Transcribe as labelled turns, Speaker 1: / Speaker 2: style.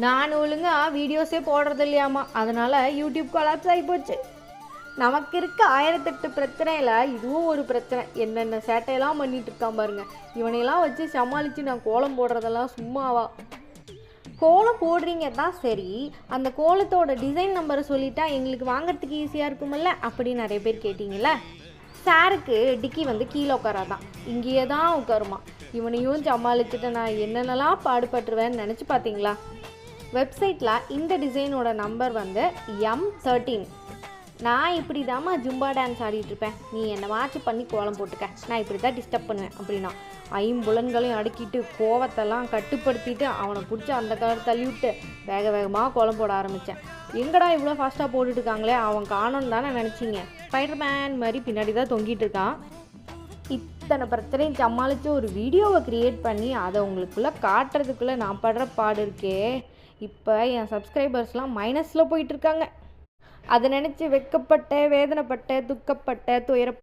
Speaker 1: நான் ஒழுங்காக வீடியோஸே போடுறது இல்லையாமா, அதனால் யூடியூப் கொலாப்ஸ் ஆகி போச்சு. நமக்கு இருக்க 1008 பிரச்சனையில் இதுவும் ஒரு பிரச்சனை. என்னென்ன சேட்டையெல்லாம் பண்ணிகிட்டு இருக்கான் பாருங்க. இவனையெல்லாம் வச்சு சமாளித்து நான் கோலம் போடுறதெல்லாம் சும்மாவா? கோலம் போடுறீங்க தான் சரி, அந்த கோலத்தோட டிசைன் நம்பரை சொல்லிட்டா எங்களுக்கு வாங்கிறதுக்கு ஈஸியாக இருக்குமில்ல அப்படின்னு நிறைய பேர் கேட்டிங்கள. சாருக்கு டிக்கி வந்து கீழே உட்காராதான், இங்கேயே தான் உட்காருமா. இவனையும் சமாளிச்சுட்டு நான் என்னென்னலாம் பாடுபட்டுருவேன்னு நினச்சி பார்த்தீங்களா? வெப்சைட்டில் இந்த டிசைனோட நம்பர் வந்து M13. நான் இப்படி தாம்மா ஜும்பா டான்ஸ் ஆடிட்டுருப்பேன், நீ என்னை வாட்ச் பண்ணி கோலம் போட்டுக்க, நான் இப்படி தான் டிஸ்டர்ப் பண்ணுவேன் அப்படின்னா ஐம்புலன்களையும் அடக்கிட்டு கோவத்தெல்லாம் கட்டுப்படுத்திட்டு அவனை பிடிச்சி அந்த கலர் தள்ளி விட்டு வேக வேகமாக கோலம் போட ஆரம்பித்தேன். எங்கடா இவ்வளோ ஃபாஸ்ட்டாக போட்டுட்ருக்காங்களே, அவன் காணோன்னு தானே நினச்சிங்க. ஸ்பைடர்மேன் மாதிரி பின்னாடி தான் தொங்கிட்டு இருக்கான். இத்தனை பிரச்சனையும் சமாளித்து ஒரு வீடியோவை க்ரியேட் பண்ணி அதை உங்களுக்குள்ளே காட்டுறதுக்குள்ளே நான் படுற பாடு இருக்கே. இப்போ என் சப்ஸ்கிரைபர்ஸ்லாம் மைனஸில் போயிட்டுருக்காங்க. அதை நினச்சி வெக்கப்பட்ட, வேதனைப்பட்ட, துக்கப்பட்ட, துயர